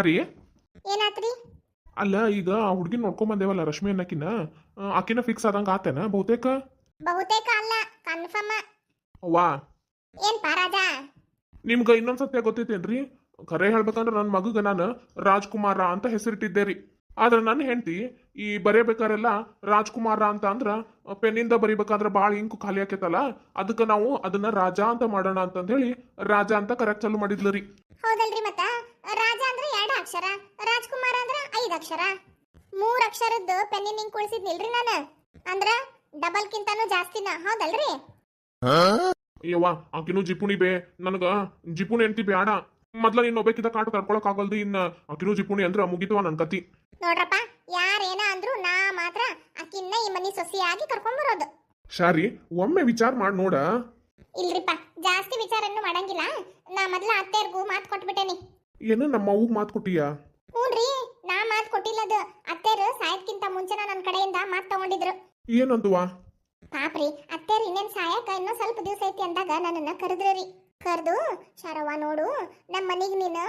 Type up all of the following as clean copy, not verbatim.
ಸರಿ. ಏನಾತ್ರಿ? ಅಲ್ಲ ಈಗ ಆ ಹುಡ್ಗಿನ್ ನೋಡ್ಕೊಂಡ್ ಬಂದೇವಲ್ಲ ರಶ್ಮಿ ಅನ್ನಕಿನ, ಆಕಿನ ಫಿಕ್ಸ್ ಆದಂಗ ಆತೇನ ಬಹುತೇಕ? ಬಹುತೇಕ ಅಲ್ಲ, ಕನ್ಫರ್ಮ್. ವಾ, ಏನ್ ರಾಜ? ನಿಮ್ಗ ಇನ್ನೊಂದ್ ಸತ್ಯ ಗೊತ್ತೈತೇನ್ರಿ? ಖರೆ ಹೇಳ್ಬೇಕಂದ್ರ ನನ್ನ ಮಗಗ ನಾನು ರಾಜ್ಕುಮಾರ ಅಂತ ಹೆಸರಿಟ್ಟಿದ್ದೆ ರೀ. ಆದ್ರೆ ನನ್ನ ಹೆಂಡತಿ ಈ ಬರೆಯಬೇಕಾರೆಲ್ಲ ರಾಜ್ಕುಮಾರ ಅಂತ ಅಂದ್ರ ಪೆನ್ನಿಂದ ಬರಿಬೇಕಾದ್ರ ಭಾಳ ಇಂಕು ಖಾಲಿ ಆಕೇತಲ್ಲ, ಅದಕ್ಕೆ ನಾವು ಅದನ್ನ ರಾಜ ಅಂತ ಮಾಡೋಣ ಅಂತಂದ್ ಹೇಳಿ ರಾಜ ಅಂತ ಕರೆಕ್ಟ್ ಚಾಲು ಮಾಡಿದ್ಲು ರೀ. ಹೌದಲ್ರಿ, ಮತ್ತ ರಾಜ ಅಂದ್ರೆ 2 ಅಕ್ಷರ, ರಾಜ್ಕುಮಾರ್ ಅಂದ್ರ 5 ಅಕ್ಷರ. 3 ಅಕ್ಷರದ್ದು ಪೆನ್ನಿನ ಹಿಂಗ್ ಕುಳಿಸಿದ್ನಿಲ್ರಿ ನಾನು. ಅಂದ್ರ ಡಬಲ್ ಕಿಂತಾನು ಜಾಸ್ತಿನ, ಹೌದಲ್ರಿ? ಯವ್ವ, ಆಕಿನೂ ಜಿಪುಣಿ ಬೇ, ನನಗ ಜಿಪುಣಿ ಅಂತಿ ಬ್ಯಾಡ. ಮೊದ್ಲ ನೀನ್ ಒಬ್ಬಕಿದ ಕಾಟ ತಡ್ಕೊಳಕ್ ಆಗಲ್ದು, ಇನ್ನ ಆಕಿನೂ ಜಿಪುಣಿ ಅಂದ್ರ ಮುಗಿತವ ನನ್ ಕತಿ. ನೋಡ್ರಪ್ಪ, ಯಾರೇನ ಅಂದ್ರು ನಾ ಮಾತ್ರ ಅಕ್ಕಿನ್ನ ಈ ಮನಿ ಸೊಸೆಯಾಗಿ ಕರ್ಕೊಂಡ್ ಬರೋದು. ಶಾರಿ, ಒಮ್ಮೆ ವಿಚಾರ ಮಾಡಿ ನೋಡ. ಇಲ್ರಿಪ್ಪ, ಜಾಸ್ತಿ ವಿಚಾರನ್ನು ಮಾಡಂಗಿಲ್ಲ. ನಾ ಮೊದ್ಲ ಅತ್ತೆಯರ್ಗೂ ಮಾತು ಕೊಟ್ಬಿಟ್ಟೇನಿ. ಏನು ನಮ್ಮ ಅವ್ಗ ಮಾತು ಕೊಟ್ಟಿಯಾ? ಹ್ಞೂನ್ರಿ, ನಾ ಮಾತು ಕೊಟ್ಟಿಲ್ಲದು. ಅತ್ತೆಯರು ಸಾಯದ್ಕಿಂತ ಮುಂಚೆನ ನನ್ನ ಕಡೆಯಿಂದ ಮಾತು ತಗೊಂಡಿದ್ರು. ಏನಂದುವಾ? ಪಾಪ್ರಿ, ಅತ್ತೆಯರು ಇನ್ನೇನ್ ಸಾಯಕ ಇನ್ನೂ ಸ್ವಲ್ಪ ದಿವಸ ಐತಿ ಅಂದಾಗ ನನ್ನನ್ನ ಕರೆದ್ರಿ. ಕರೆದು, ಶಾರವ್ವ ನೋಡು, ನಮ್ಮ ಮನಿಗ್ ನೀನು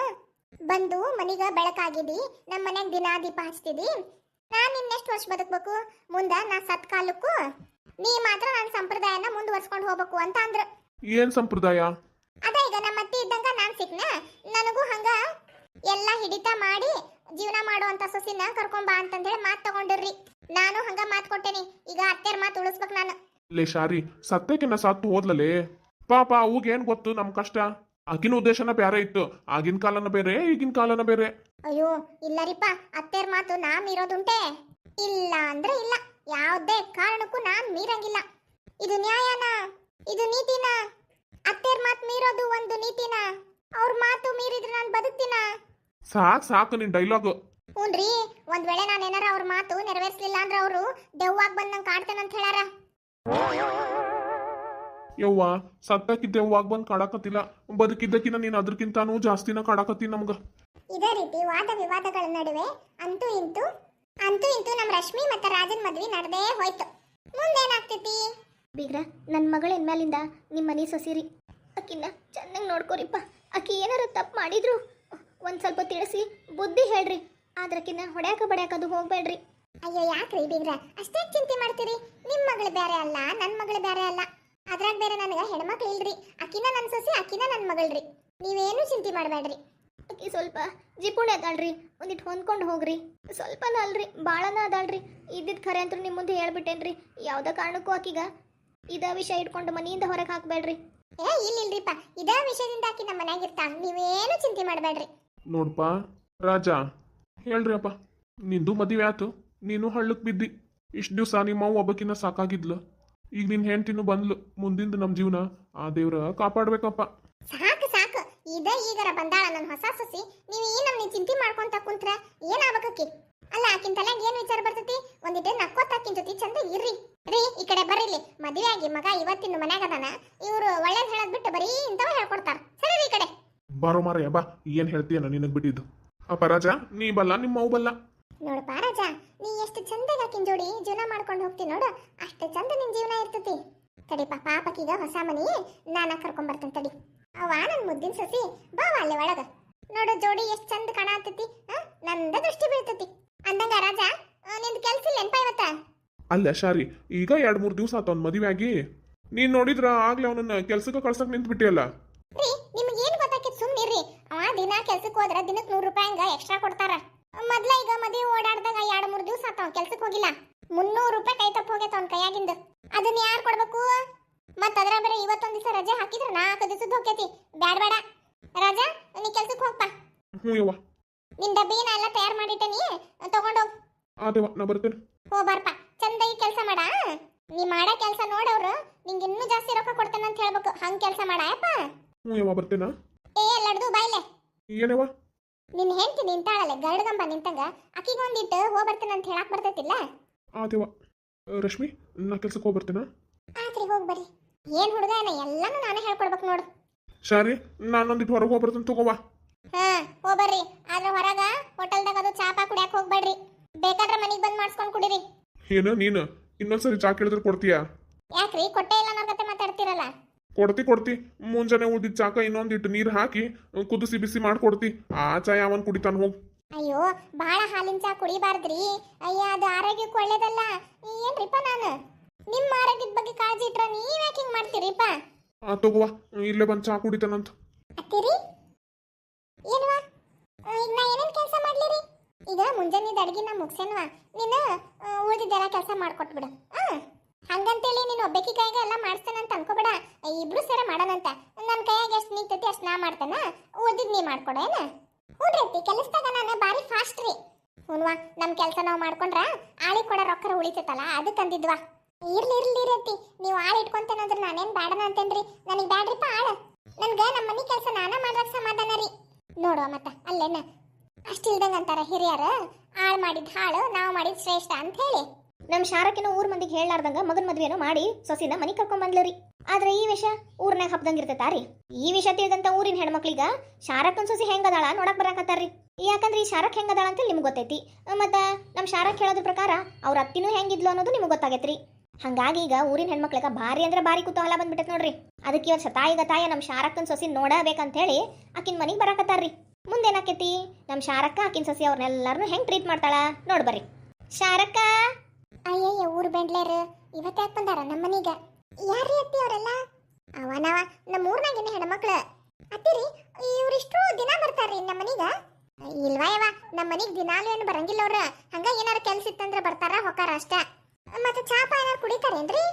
ಬಂದು ಮನಿಗ ಬೆಳಕಾಗಿದಿ, ನಮ್ಮ ಮನ್ಯಾಗ ದಿನಾ ದೀಪ ಹಚ್ತಿದಿ. ನಾನ್ ಇನ್ನೆಷ್ಟು ವರ್ಷ ಬದುಕ್ಬೇಕು? ಮುಂದ ನಾ ಸತ್ ಕಾಲಕ್ಕೂ ನೀ ಮಾತ್ರ ನನ್ನ ಸಂಪ್ರದಾಯನ ಮುಂದುವರ್ಸ್ಕೊಂಡು ಹೋಗ್ಬೇಕು ಅಂತ ಅಂದ್ರು. ಏನ್ ಸಂಪ್ರದಾಯ? ಅದ ಈಗ ನಮ್ಮ ಅತ್ತಿ ಇದ್ದಂಗ ನಾನ್ ಸಿಕ್ನ, ನನಗೂ ಹಂಗ ಎಲ್ಲ ಹಿಡಿತ ಮಾಡಿ ಜೀವನ ಮಾಡುವಂತ ಸೊಸಿನ ಕರ್ಕೊಂಬಾ ಅಂತಂದೇಳಿ ಮಾತು ತಗೊಂಡಿರ್ರಿ. ನಾನು ಹಂಗ ಮಾತು ಕೊಟ್ಟೇನಿ. ಈಗ ಅತ್ತೆಯರ್ ಮಾತು ಉಳಿಸ್ಬೇಕು ನಾನು. ಲೇ ಶಾರಿ, ಸತ್ಯಕ್ಕಿನ್ನ ಸತ್ತು ಹೋದ್ಲಲೇ. ಪಾಪ ಅವ್ಗ ಏನ್ ಗೊತ್ತು ನಮ್ ಕಷ್ಟ. ಆಕಿನ ಉದ್ದೇಶನ ಬೇರೆ ಇತ್ತು. ಆಗಿನ ಕಾಲನ ಬೇರೆ, ಈಗಿನ ಕಾಲನ ಬೇರೆ. ಅಯ್ಯೋ ಇಲ್ಲರಿಪ್ಪ, ಅತ್ತೆಯರ್ ಮಾತು ನಾ ಮೀರೋದುಂಟೆ? ಇಲ್ಲ ಅಂದ್ರೆ ಇಲ್ಲ, ಯಾವುದೇ ಕಾರಣಕ್ಕೂ ನಾನ್ ಮೀರಂಗಿಲ್ಲ. ಇದು ನ್ಯಾಯನ? ಇದು ನೀತಿನ? ಅತ್ತೆಯರ್ ಮಾತು ಮೀರೋದು ಒಂದು ನೀತಿನ? ಅವ್ರ ಮಾತು ಮೀರಿದ್ರೆ ನಾನು ಬದುಕ್ತೀನ? ಸಾಕು ನಿನ್ ಡೈಲಾಗ್. ಹ್ಞೂನ್ರಿ, ಒಂದ್ ವೇಳೆ ನಾನು ಏನಾರ ಅವ್ರ ಮಾತು ನೆರವೇರಿಸಲಿಲ್ಲ ಅಂದ್ರೆ ಅವರು ದೆವ್ವಾಗ ಬಂದಂಗೆ ಕಾಡ್ತೇನಂತ ಹೇಳಾರ. ಯವ್ವ, ಸತ್ತಕ್ಕಿದ್ದೆವ್ವಾಗ ಬಂದ್ ಕಾಡಕತ್ತಿಲ್ಲ, ಬದುಕಿದ್ದಕ್ಕಿನ್ನ ನೀನ್ ಅದ್ರಕ್ಕಿಂತಾನು ಜಾಸ್ತಿನ ಕಾಡಕತ್ತಿ ನಮ್ಗ. ಇದೇ ರೀತಿ ವಾದ ವಿವಾದಗಳ ನಡುವೆ ಅಂತೂ ಇಂತೂ ನಮ್ಮ ರಶ್ಮಿ ಮತ್ತೆ ರಾಜನ್ ಮದ್ವಿ ನಡೆದೇ ಹೋಯ್ತು. ಮುಂದೇನಾಗ್ತೈತಿ? ಬೀಗ್ರ, ನನ್ನ ಮಗಳ ಇನ್ಮೇಲಿಂದ ನಿಮ್ಮ ಮನೆ ಸೊಸಿರಿ. ಅಕ್ಕಿನ ಚೆನ್ನಾಗಿ ನೋಡ್ಕೋರಿಪ್ಪ. ಅಕ್ಕಿ ಏನಾರ ತಪ್ಪು ಮಾಡಿದ್ರು ಒಂದ್ ಸ್ವಲ್ಪ ತಿಳಿಸಿ ಬುದ್ಧಿ ಹೇಳ್ರಿ. ಆದ್ರಕ್ಕಿನ್ನ ಹೊಡ್ಯಾಕ ಬಡ್ಯಾಕದು ಹೋಗ್ಬೇಡ್ರಿ. ಅಯ್ಯೋ ಯಾಕ್ರಿ ಬೀಗ್ರ ಅಷ್ಟೇ ಚಿಂತೆ ಮಾಡ್ತೀರಿ? ನಿಮ್ ಮಗಳು ಬೇರೆ ಅಲ್ಲ, ನನ್ನ ಮಗಳು ಬೇರೆ ಅಲ್ಲ. ಅದ್ರಾಗ ಬೇರೆ ನನಗ ಹೆಣ್ಮಕ್ಳು ಇಲ್ರಿ. ಅಕ್ಕಿನ ನನ್ನ ಸೊಸಿ, ಅಕ್ಕಿನ ನನ್ನ ಮಗಳ್ರಿ. ನೀವೇನು ಚಿಂತೆ ಮಾಡಬೇಡ್ರಿ. ಅಕ್ಕಿ ಸ್ವಲ್ಪ ಜಿಪುಣೆ ಅದಾಳ್ರಿ, ಒಂದಿಟ್ಟು ಹೊಂದ್ಕೊಂಡು ಹೋಗ್ರಿ. ಸ್ವಲ್ಪನ ಅಲ್ರಿ, ಭಾಳನ ಅದಾಳ್ರಿ. ಇದ್ದಿದ್ ಖರೆ ಅಂತೂ ನಿಮ್ಮ ಮುಂದೆ ಹೇಳ್ಬಿಟ್ಟೇನ್ರಿ. ಯಾವ್ದ ಕಾರಣಕ್ಕೂ ಆಕಿಗ ಇದ ವಿಷಯ ಇಟ್ಕೊಂಡು ಮನೆಯಿಂದ ಹೊರಗೆ ಹಾಕ್ಬೇಡ್ರಿ. ಇಲ್ಲಿಲ್ರಿಪ್ಪ, ಇದೇ ವಿಷಯದಿಂದ ಆಕಿ ನಮ್ಮ ಮನ್ಯಾಗ ಇರ್ತಾಳ. ನೀವೇನು ಚಿಂತೆ ಮಾಡಬೇಡ್ರಿ. ನೋಡ್ಪಾ ರಾಜ, ಹೇಳ್ರಿ ಅಪ್ಪ, ನಿಂದು ಮದುವೆ ಆತು, ನೀನು ಹಳ್ಳಕ್ ಬಿದ್ದಿ. ಇಷ್ಟು ದಿವಸ ನಿಮ್ಮ ಅವ್ವ ಒಬ್ಬಕಿನ್ನ ಸಾಕಾಗಿದ್ಲು. ಈಗ ನಿನ್ ಹೆಂಡ್ತಿನೂ ಬಂದ್ಲು. ಮುಂದಿಂದ ನಮ್ ಜೀವನ ಆ ದೇವ್ರ ಕಾಪಾಡ್ಬೇಕಪ್ಪ. ಸಾಕು ಸಾಕು, ಈಗರ ಬಂದಾಳ ನನ್ನ ಹೊಸ ಸೊಸಿ. ನೀವು ಈ ನಮ್ನಿ ಚಿಂತೆ ಮಾಡ್ಕೊಂತ ಕುಂತ್ರ ಏನಾಗಬೇಕಿ? ಅಲ್ಲ, ಆಕಿನ ತಲೆಗೆ ಏನ್ ವಿಚಾರ ಬರ್ತೈತಿ? ಒಂದಿಟ್ಟು ನಕ್ಕೋತ ಆಕಿನ ಜೊತೆ ಚಂದ ಇರ್ರಿ. ರೀ, ಈ ಕಡೆ ಬರ್ರಿ. ಮದುವೆ ಆಗಿ ಮಗ ಇವತ್ತಿನ ಮನ್ಯಾಗ ಅದಾನ. ಇವ್ರು ಒಳ್ಳೇದ್ ಹೇಳದ್ ಬಿಟ್ಟು ಬರೀ ಇಂತವ ಹೇಳ್ಕೊಡ್ತಾರ. ಸರಿ ಈ ಕಡೆ ಬಾರೋ ಮಾರಯ್ಯ ಬಾ, ಏನ್ ಹೇಳ್ತೀಯನ ನಿನಗ್ ಬಿಟ್ಟಿದ್ದು. ಅಪ್ಪ ರಾಜ, ನೀ ಬಲ್ಲ, ನಿಮ್ಮ ಅವು ಬಲ್ಲ. ನೋಡಪ್ಪ ರಾಜ, ನೀ ಎಷ್ಟು ಚಂದಾಗ ಆಕಿನ ಜೋಡಿ ಜೀವನ ಮಾಡ್ಕೊಂಡು ಹೋಗ್ತಿ ನೋಡು, ಅಷ್ಟು ಚಂದ ನಿನ್ ಜೀವನ ಇರ್ತತಿ. ತಡಿಪ್ಪ, ಪಾಪಕೀಗ ಹೊಸ ಮನಿ ನಾನ ಕರ್ಕೊಂಡ್ ಬರ್ತೇನೆ ತಡಿ. ಅವ ನನ್ ಮುದ್ದಿನ ಸೊಸಿ, ಬಾವ ಅಲ್ಲೇ ಒಳಗ ನೋಡು, ಜೋಡಿ ಎಷ್ಟ್ ಚಂದ ಕಾಣತತಿ. ನಂದ ದೃಷ್ಟಿ ಬೀಳ್ತತಿ ಅಂದಂಗ. ರಾಜ, ನಿಂದ ಕೆಲ್ಸ ಇಲ್ಲ ನೆನ್ಪ ಇವತ್ತ? ಅಲ್ಲ ಶಾರಿ, ಈಗ 2-3 ದಿವಸ ಆತ ಅವ್ನ ಮದುವೆ ಆಗಿ. ನೀನ್ ನೋಡಿದ್ರ ಆಗ್ಲೇ ಅವನನ್ನ ಕೆಲ್ಸಕ್ಕೆ ಕಳ್ಸಕ್ ನಿಂತ್ ಬಿಟ್ಟಿಯಲ್ಲ. ರೀ, ನಿಮ್ಗೆ ಏನ್ ಗೊತ್ತಾಕಿತ್? ಸುಮ್ನಿರ್ರಿ. ಅವ ದಿನ ಕೆಲ್ಸಕ್ಕೆ ಹೋದ್ರ ದಿನಕ್ಕೆ 100 ರೂಪಾಯಿ ಹಂಗ ಎಕ್ಸ್ಟ್ರಾ ಕೊಡ್ತಾರ. ಮೊದ್ಲ ಈಗ ಮದುವೆ ಓಡಾಡ್ದಾಗ 2-3 ದಿವಸ ಆತ ಅವ್ನ ಕೆಲ್ಸಕ್ಕೆ ಹೋಗಿಲ್ಲ. 300 ರೂಪಾಯಿ ಕೈ ತಪ್ಪ ಹೋಗೈತ ಅವ್ನ ಕೈಯಾಗಿಂದ. ಅದನ್ನ ಯಾರು ಕೊಡ್ಬೇಕು? ಮತ್ತ ಅದ್ರ ಬೇರೆ ಇವತ್ತೊಂದ್ ದಿವಸ ರಜೆ ಹಾಕಿದ್ರ 4 ದಿವಸದ ಹೋಗ್ತೈತಿ. ಬ್ಯಾಡ ಬೇಡ ರಾಜ, ನೀ ಕೆಲ್ಸಕ್ಕೆ ಹೋಗ್ಪ. ಹ್ಞೂ ಯವ್ವ, ನಿನ್ ಡಬ್ಬಿನ ಎಲ್ಲ ತಯಾರು ಮಾಡಿಟ್ಟನಿ, ತಗೊಂಡೋಗ್. ಆದೇವ, ನಾ ಬರ್ತೇನೆ. ಬರ್ಪ, ಚಂದಾಗಿ ಕೆಲಸ ಮಾಡ. ನೀ ಮಾಡೋ ಕೆಲಸ ನೋಡವ್ರು ನಿಂಗೆ ಇನ್ನೂ ಜಾಸ್ತಿ ರೊಕ್ಕ ಕೊಡ್ತೇನೆ ಅಂತ ಹೇಳ್ಬೇಕು. ಹಂಗ ಕೆಲಸ ಮಾಡಪ್ಪ. ಹ್ಞೂ ಯವ್ವ, ಬರ್ತೇನ. ಲಡ್ದು ಬಾಯ್ಲೆ. ಏನವ್ವ? ನಿನ್ ಹೆಂಡತಿ ನಿಂತಾಳಲ್ಲ ಗರಡಗಂಬ ನಿಂತಂಗ, ಆಕಿಗೊಂದಿಟ್ಟು ಹೋಗ್ ಬರ್ತೇನೆ ಅಂತ ಹೇಳಕ್ ಬರ್ತೈತಿಲ್ಲ. ಆದೇವ. ರಶ್ಮಿ, ನಾ ಕೆಲ್ಸಕ್ಕೆ ಹೋಗಿ ಬರ್ತೇನ. ಆತ್ರಿ, ಹೋಗ್ ಬರ್ರಿ. ಏನ್ ಹುಡುಗ ಎಲ್ಲಾನು ನಾನೇ ಹೇಳ್ಕೊಡ್ಬೇಕು ನೋಡು. ಶಾರಿ, ನಾನೊಂದಿಟ್ಟು ಹೊರಗೆ ಹೋಗಿ ಬರ್ತೇನೆ, ತಗೋವಾ. ಹೋಗ್ ಬರ್ರಿ. ಆದ್ರೆ ಹೊರಗ ಹೋಟೆಲ್ದಾಗ ಅದು ಚಾಪ ಕುಡಿಯಕ್ ಹೋಗ್ಬೇಡ್ರಿ. ಬೇಕಾದ್ರೆ ಮನಿಗ್ ಬಂದ್ ಮಾಡ್ಸ್ಕೊಂಡ್ ಕುಡಿರಿ. ಏನು ನೀನು ಇನ್ನೊಂದ್ಸರಿ ಚಾ ಕೇಳಿದ್ರೆ ಕೊಡ್ತೀಯಾ? ಯಾಕ್ರಿ, ಕೊಟ್ಟೆ ಇಲ್ಲ ಅನ್ನೋ ಕತೆ ಮಾತಾಡ್ತಿರಲ್ಲ. ಕೊಡ್ತಿ ಮುಂಜಾನೆ ಉಳ್ದಿದ್ ಚಾಕ ಇನ್ನೊಂದಿಟ್ಟು ನೀರು ಹಾಕಿ ಕುದಿಸಿ ಬಿಸಿ ಮಾಡ್ಕೊಡ್ತಿ ಆ ಚಾ ಯಾವನ್ ಕುಡಿತಾನ ಹೋಗ್. ಅಯ್ಯೋ ಬಹಳ ಹಾಲಿನ ಚಾ ಕುಡಿಬಾರ್ದ್ರಿ. ಅಯ್ಯ ಅದು ಆರೋಗ್ಯಕ್ಕೆ ಒಳ್ಳೇದಲ್ಲ. ಏನ್ರಿಪ್ಪ ನಾನು ನಿಮ್ಮ ಆರೋಗ್ಯದ ಬಗ್ಗೆ ಕಾಳಜಿ ಇಟ್ರ ನೀವ್ ಯಾಕೆ ಹಿಂಗ್ ಮಾಡ್ತೀರಿಪ್ಪ? ತಗೋವಾ ಇಲ್ಲೇ ಬಂದ್ ಚಾ ಕುಡಿತಾನಂತ. ಅತ್ತಿರಿ ಏನ್ವಾ ಈಗ ನಾ ಏನೇನ್ ಕೆಲಸ ಮಾಡ್ಲಿರಿ? ಈಗ ಮುಂಜಾನೆ ಅಡ್ಗಿ ನಾ ಮುಗ್ಸೇನ್ವಾ, ನೀನು ಉಳಿದಿದ್ದೆಲ್ಲ ಕೆಲಸ ಮಾಡ್ಕೊಟ್ಬಿಡು. ಹಂಗಂತೇಳಿ ನೀನು ಒಬ್ಬಾಕಿ ಕೈಗೆ ಎಲ್ಲ ಮಾಡಿಸ್ತೇನಂತ ಅನ್ಕೋಬೇಡ. ಇಬ್ರು ಸೇರ ಮಾಡೋಣಂತ. ನನ್ನ ಕೈಯಾಗ ಎಷ್ಟು ನಿಂತೈತಿ ಅಷ್ಟು ನಾ ಮಾಡ್ತೇನ, ಉಳಿದಿದ್ದು ನೀ ಮಾಡ್ಕೊಡೇನ? ಹ್ಞೂನ್ರಿ ಕೆಲಸದಾಗ ನಾನು ಭಾರಿ ಫಾಸ್ಟ್ ರೀ. ಹ್ಞೂನ್ವಾ ನಮ್ಮ ಕೆಲಸ ನಾವು ಮಾಡ್ಕೊಂಡ್ರ ಆಳಿ ಕೊಡೋ ರೊಕ್ಕ ಉಳಿತೈತಲ್ಲ ಅದಕ್ಕೆ ಅಂದಿದ್ವಾ. ಇರ್ಲಿ ಅತ್ತಿ, ನೀವು ಆಳು ಇಟ್ಕೊಂತೇನಂದ್ರೆ ನಾನೇನು ಬೇಡನ ಅಂತೇನ್ರಿ. ನನಗೆ ಬ್ಯಾಡ್ರಿಪ್ಪ ಆಳು. ನನ್ಗೆ ನಮ್ಮ ಮನೆ ಕೆಲಸ ನಾನ ಮಾಡ್ರಕ್ ಸಮಾಧಾನ ರೀ. ನೋಡುವ ಮತ್ತ ಅಲ್ಲೇನ ಅಷ್ಟಿಲ್ದಂಗ ಅಂತಾರ ಹಿರಿಯರ, ಆಳ್ ಮಾಡಿದ ಹಾಳು ನಾವು ಮಾಡಿದ ಶ್ರೇಷ್ಠ ಅಂತ ಹೇಳಿ. ನಮ್ಮ ಶಾರಕಿನ ಊರ್ ಮಂದಿಗೆ ಹೇಳಲಾರ್ದಂಗ ಮಗನ ಮದ್ವೆನೋ ಮಾಡಿ ಸೊಸಿನ ಮನಿ ಕರ್ಕೊಂಡ್ ಬಂದ್ಲರಿ. ಆದ್ರೆ ಈ ವಿಷಯ ಊರ್ನಾಗ ಹಬ್ದಂಗ ಇರ್ತೈತಾರಿ. ಈ ವಿಷಯ ತಿಳಿದಂತ ಊರಿನ ಹೆಣ್ಮಕ್ಳಿಗ ಶಾರಕನ್ ಸೊಸಿ ಹೆಂಗದಾಳ ನೋಡಕ್ ಬರಾಕತ್ತಾರ್ರಿ. ಯಾಕಂದ್ರೆ ಈ ಶಾರಕ್ ಹೆಂಗದಾಳ ಅಂತ ನಿಮ್ಗೆ ಗೊತ್ತೈತಿ. ಮತ್ತ ನಮ್ಮ ಶಾರಕ್ ಹೇಳೋದ್ರ ಪ್ರಕಾರ ಅವ್ರ ಅತ್ತಿನೂ ಹೆಂಗಿದ್ಲು ಅನ್ನೋದು ನಿಮ್ಗೆ ಗೊತ್ತಾಗೈತ್ರಿ. ಹಂಗಾಗಿ ಈಗ ಊರಿನ ಹೆಣ್ಮಕ್ಳಿಗ ಭಾರಿ ಅಂದ್ರೆ ಭಾರಿ ಕುತೂಹಲ ಬಂದ್ಬಿಟ್ಟೈತ್ ನೋಡ್ರಿ. ಅದಕ್ಕೆ ಇವತ್ತು ಶತಾಯಿಗತಾಯ ನಮ್ಮ ಶಾರಕ್ಕನ್ ಸೊಸಿ ನೋಡಬೇಕಂತ ಹೇಳಿ ಆಕಿನ ಮನಿಗೆ ಬರಾಕತ್ತಾರ್ರಿ. ಮುಂದೇನಾಕೈತಿ ನಮ್ಮ ಶಾರಕ್ಕ ಆಕಿನ ಸೊಸಿ ಅವ್ರನ್ನೆಲ್ಲಾರನು ಹೆಂಗ್ ಟ್ರೀಟ್ ಮಾಡ್ತಾಳ ನೋಡ್ ಬರ್ರಿ. ಶಾರಕ್ಕ ಅಯ್ಯಯ್ಯ ಊರು ಬೆಂಡ್ಲೇರು ಇವತ್ತು ಯಾಕೆ ಬಂದಾರ ನಮ್ಮ ಮನೀಗ? ಯಾರ್ರೀ ಅತ್ತಿ ಅವರೆಲ್ಲ? ಅವನವ ನಮ್ಮ ಊರ್ನಾಗಿನ ಹೆಣ್ಮಕ್ಳು. ಅತ್ತಿರಿ ಇವ್ರಿಷ್ಟು ದಿನ ಬರ್ತಾರ್ರಿ ನಮ್ಮ ಮನೀಗ? ಇಲ್ವಾ ಯವ ನಮ್ಮ ಮನಿಗೆ ದಿನಾಲು ಏನು ಬರಂಗಿಲ್ಲ ಅವ್ರ. ಹಂಗ ಏನಾರ ಕೆಲ್ಸ ಇತ್ತಂದ್ರ ಬರ್ತಾರ ಹೊಕ್ಕಾರ ಅಷ್ಟ. ಮತ್ತೆ ಚಾಪ ಏನಾರು ಕುಡಿತಾರೇನ್ರಿ?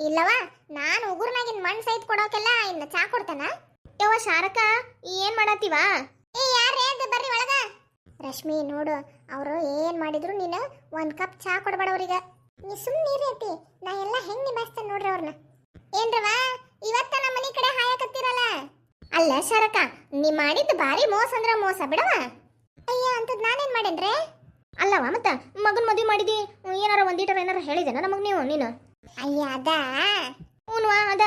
ಇಲ್ಲವಾ ನಾನು ಉಗುರ್ನಾಗಿನ ಮಣ್ಣು ಸಹಿತ ಕೊಡೋಕೆಲ್ಲ ಇನ್ನು ಚಾ ಕೊಡ್ತಾನ. ಯವ್ವ ಶಾರಕ ಏನ್ ಮಾಡತ್ತೀವ? ಏ ಯಾರೇ ಅದು ಬರ್ರಿ ಒಳಗ. ರಶ್ಮಿ ನೋಡು ಅವರು ಏನ್ ಮಾಡಿದ್ರು ನೀನು ಒಂದ್ ಕಪ್ ಚಾ ಕೊಡ್ಬೇಡವ್ರೀಗ. ನೀ ಸುಮ್ಮನೆ ಐತಿ, ನಾ ಎಲ್ಲ ಹೆಂಗ್ ನಿಭಾಯಿಸ್ತೇನೆ ನೋಡ್ರಿ ಅವ್ರನ್ನ. ಏನ್ರವ ಇವತ್ತ ನಮ್ಮ ಮನಿ ಕಡೆ ಹಾಯಕತ್ತೀರಲ್ಲ? ಅಲ್ಲ ಶಾರಕ ನೀ ಮಾಡಿದ್ದು ಭಾರಿ ಮೋಸ ಅಂದ್ರ ಮೋಸ ಬಿಡವ. ಅಯ್ಯ ಅಂತದ್ ನಾನೇನ್ ಮಾಡೇನ್ರೆ? ಅಲ್ಲವ ಮತ್ತ ಮಗನ್ ಮದ್ವಿ ಮಾಡಿದಿ ಏನಾರ ಒಂದೀಟರ ಏನಾರ ಹೇಳಿದೇನ ನಮಗ್ ನೀನು? ಅಯ್ಯ ಅದ ಹ್ಞೂನ್ವಾ ಅದ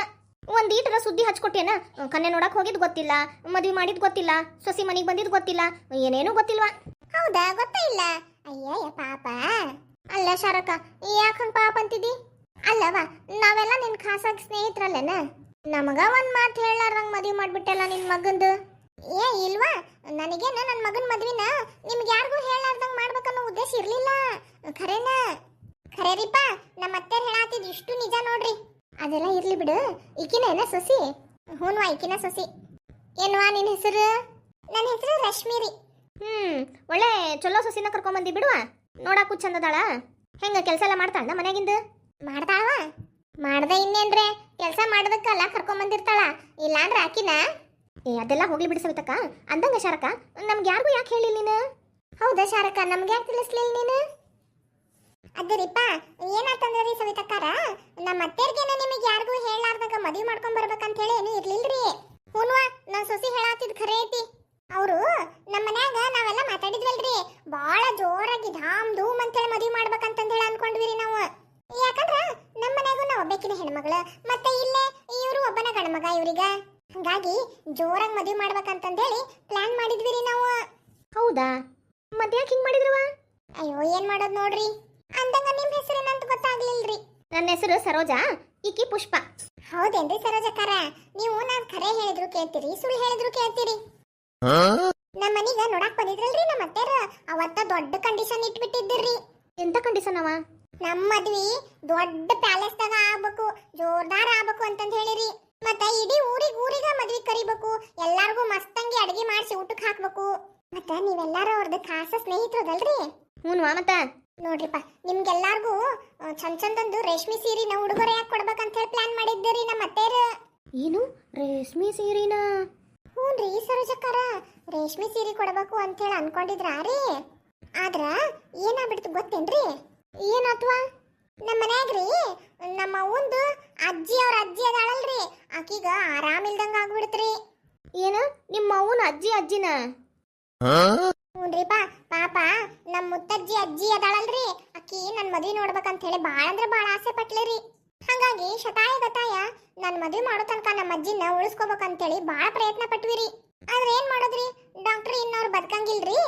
ಒಂದೀಟರ ಸುದ್ದಿ ಹಚ್ಕೊಟ್ಟೇನ? ಕನ್ನೆ ನೋಡಕ್ ಹೋಗಿದ್ ಗೊತ್ತಿಲ್ಲ, ಮದ್ವಿ ಮಾಡಿದ್ ಗೊತ್ತಿಲ್ಲ, ಸೊಸಿ ಮನಿಗ್ ಬಂದಿದ್ ಗೊತ್ತಿಲ್ಲ, ಏನೇನು ಗೊತ್ತಿಲ್ವಾ? ಹೌದಾ ಗೊತ್ತೇ ಇಲ್ಲ? ಅಯ್ಯಯ್ಯ ಪಾಪ. ಅಲ್ಲ ಶಾರಕ ಯಾಕಂಗ್ ಪಾಪ ಅಂತಿದಿ? ಅಲ್ಲವ ನಾವೆಲ್ಲ ನಿನ್ ಖಾಸಗಿ ಸ್ನೇಹಿತರಲ್ಲೇನ? ನಮಗ ಒಂದ್ ಮಾತು ಹೇಳಾರ್ದಂಗ್ ಮದ್ವಿ ಮಾಡ್ಬಿಟ್ಟಲ್ಲ ನಿನ್ ಮಗಂದು. ಏ ಇಲ್ವಾ, ನನಗೇನ ನನ್ನ ಮಗನ ಮದ್ವಿನ ನಿಮ್ಗೆ ಯಾರಿಗೂ ಹೇಳಾರ್ದಂಗ್ ಮಾಡ್ಬೇಕನ್ನೋ ಉದ್ದೇಶ ಇರ್ಲಿಲ್ಲ. ಖರೇರಿಪ್ಪ ನಮ್ಮ ಅತ್ತೆರ್ ಹೇಳಾತಿದ್ ಇಷ್ಟು ನಿಜ ನೋಡ್ರಿ. ಅದೆಲ್ಲ ಇರ್ಲಿ ಬಿಡು. ಈಕಿನ ಏನ ಸೊಸಿ? ಹ್ಞೂನ್ವಾ ಈಕಿನ ಸೊಸಿ. ಏನ್ವಾ ನಿನ್ ಹೆಸರು? ನನ್ನ ಹೆಸರು ರಶ್ಮಿ ರೀ. ಒಳ್ಳೆ ಚಲೋ ಸೊಸಿನ ಕರ್ಕೊಂಡ್ ಬಂದಿ ಬಿಡುವ. ನೋಡಾಕು ಚಂದದಾಳ. ಹೆಂಗ ಕೆಲಸ ಎಲ್ಲ ಮಾಡ್ತಾಳ ನಮ್ಮ ಮನ್ಯಾಗಿಂದ? ಮಾಡ್ತಾಳವ. ಮಾಡ್ದೆ ಇನ್ನೇನ್ರೆ, ಕೆಲಸ ಮಾಡೋದಕ್ಕಲ್ಲ ಕರ್ಕೊಂಡ್ ಬಂದಿರ್ತಾಳ. ಇಲ್ಲಾಂದ್ರೆ ಆಕಿನ ಅದೆಲ್ಲ ಹೋಗ್ಲಿ ಬಿಡಿ ಸವಿತಕ್ಕ. ಅಂದಂಗ ಶಾರಕ ನಮ್ಗೆ ಯಾರಿಗೂ ಯಾಕೆ ಹೇಳಿಲ್ಲ ನೀನು? ಹೌದಾ ಶಾರಕ ನಮ್ಗೆ ಯಾಕೆ ತಿಳಿಸ್ಲಿಲ್ಲ ನೀನು? ಅದರಿಪ್ಪ ಏನಾತಂದ್ರಿ ಸವಿತಕ್ಕಾರ, ನಮ್ಮ ಅತ್ತೆರ್ಗೇನ ನಿಮಗೆ ಯಾರಿಗೂ ಹೇಳಾರ್ದಾಗ ಮದುವೆ ಮಾಡ್ಕೊಂಡ್ ಬರ್ಬೇಕಂತ ಹೇಳಿ ಏನು ಇರ್ಲಿಲ್ರಿ. ಹ್ಞೂನ್ವಾ ನನ್ನ ಸೊಸಿ ಹೇಳಾತಿದ್ ಖರೆ ಐತಿ. ಅವರು ನಮ್ಮ ಮನ್ಯಾಗ ನಾವೆಲ್ಲ ಮಾತಾಡಿದ್ವಲ್ರಿ, ಬಾಳ ಜೋರಾಗಿ ಧಾಮ್ ಧೂಮ್ ಅಂತೇಳಿ ಮದುವೆ ಮಾಡ್ಬೇಕಂತಂದ ಹೇಳಿ ಅನ್ಕೊಂಡ್ವಿರಿ ನಾವು. ಯಾಕಂದ್ರ ನಮ್ಮ ಮನ್ಯಾಗೂ ನಾವು ಒಬ್ಬಾಕಿನ ಹೆಣ್ಮಗಳು, ಮತ್ತೆ ಇಲ್ಲೇ ಇವರು ಒಬ್ಬನ ಗಂಡ್ಮಗ ಇವ್ರಿಗ. ಹಂಗಾಗಿ ಜೋರಾಗಿ ಮದುವೆ ಮಾಡ್ಬೇಕಂತಂದೇಳಿ ಪ್ಲಾನ್ ಮಾಡಿದ್ವಿರಿ ನಾವು. ಹೌದಾ ಮತ್ತೆ ಯಾಕೆ ಹಿಂಗ್ ಮಾಡಿದ್ರವ? ಅಯ್ಯೋ ಏನ್ ಮಾಡೋದು ನೋಡ್ರಿ. ಅಂದಂಗ ನಿಮ್ ಹೆಸರೇನಂತ ಗೊತ್ತಾಗ್ಲಿಲ್ರಿ. ನನ್ನ ಹೆಸರು ಸರೋಜಾ, ಈಕಿ ಪುಷ್ಪ. ಹೌದೇನ್ರಿ ಸರೋಜಕ್ಕಾರ? ನೀವು ನಾನ್ ಖರೆ ಹೇಳಿದ್ರು ಕೇಳ್ತೀರಿ, ಸುಳ್ಳು ಹೇಳಿದ್ರು ಕೇಳ್ತೀರಿ. ನಮ್ಮ ಮನೀಗ ನೋಡಾಕ್ ಬಂದಿದ್ರಲ್ರಿ ನಮ್ಮ ಅತ್ತೆರ, ಅವತ್ತ ದೊಡ್ಡ ಕಂಡೀಷನ್ ಇಟ್ಬಿಟ್ಟಿದ್ದಿರ್ರಿ. ಎಂತ ಕಂಡೀಷನ್ ಅವ? ನಮ್ಮ ಮದ್ವಿ ದೊಡ್ಡ ಪ್ಯಾಲೇಸ್ ದಾಗ ಆಗ್ಬೇಕು, ಜೋರ್ದಾರ್ ಆಗ್ಬೇಕು ಅಂತಂದ್ ಹೇಳಿರಿ. ಮತ್ತೆ ಇಡೀ ಊರಿಗ ಮದ್ವಿ ಕರಿಬೇಕು, ಎಲ್ಲಾರ್ಗೂ ಮಸ್ತಂಗಿ ಅಡಿಗೆ ಮಾಡಿಸಿ ಊಟಕ್ಕೆ ಹಾಕ್ಬೇಕು. ಮತ್ತ ನೀವೆಲ್ಲಾರು ಅವ್ರದ್ದು ಖಾಸ ಸ್ನೇಹಿತರದಲ್ರಿ? ಹ್ಞೂನ್ವಾ ಮತ್ತ ನೋಡ್ರಿಪ್ಪ ನಿಮ್ಗೆಲ್ಲಾರ್ಗೂ ಚಂದೊಂದು ರೇಷ್ಮೆ ಸೀರಿನ ಉಡುಗೊರೆಯಾಗಿ ಕೊಡ್ಬೇಕಂತ ಹೇಳಿ ಪ್ಲಾನ್ ಮಾಡಿದ್ದೀರಿ ನಮ್ಮ ಅತ್ತೇರು. ಏನು ರೇಷ್ಮೆ ಸೀರಿನ? ಹ್ಞೂನ್ರಿ ಸರೋಜಕ್ಕಾರ, ರೇಷ್ಮೆ ಸೀರೆ ಕೊಡಬೇಕು ಅಂತ ಹೇಳಿ ಅನ್ಕೊಂಡಿದ್ರಿ. ಆದ್ರ ಏನಾಗ್ಬಿಡ್ತು ಗೊತ್ತೇನ್ರಿ? ಏನಾತ್ವಾ ನಮ್ಮ ಮನ್ಯಾಗ್ರಿ ನಮ್ಮ ಅವಂದು ಅಜ್ಜಿ ಅವ್ರ ಅಜ್ಜಿ ಅದಾಳಲ್ರಿ, ಆಕಿಗ ಆರಾಮಿಲ್ದಂಗ ಆಗ್ಬಿಡ್ತ್ರಿ. ಏನ ನಿಮ್ಮ ಅವನ ಅಜ್ಜಿನ? ಹ್ಞೂನ್ರಿಪ್ಪ ಪಾಪ ನಮ್ಮ ಮುತ್ತಜ್ಜಿ ಅಜ್ಜಿ ಅದಾಳಲ್ರಿ, ಆಕಿ ನನ್ನ ಮದ್ವಿ ನೋಡ್ಬೇಕಂತ ಹೇಳಿ ಭಾಳ ಅಂದ್ರೆ ಭಾಳ ಆಸೆ ಪಟ್ಲಿರಿ. ಹಾಗಾಗಿ ಶತಾಯ ನನ್ನ ಮದ್ವಿ ಮಾಡೋ ತನಕ ನಮ್ಮ ಅಜ್ಜಿನ ಉಳಿಸ್ಕೋಬೇಕಂತೇಳಿ ಭಾಳ ಪ್ರಯತ್ನ ಪಟ್ವಿರಿ. ಆದ್ರೆ ಏನ್ ಮಾಡೋದ್ರಿ, ಡಾಕ್ಟರ್ ಇನ್ನವ್ರು ಬದುಕಂಗಿಲ್ರಿ.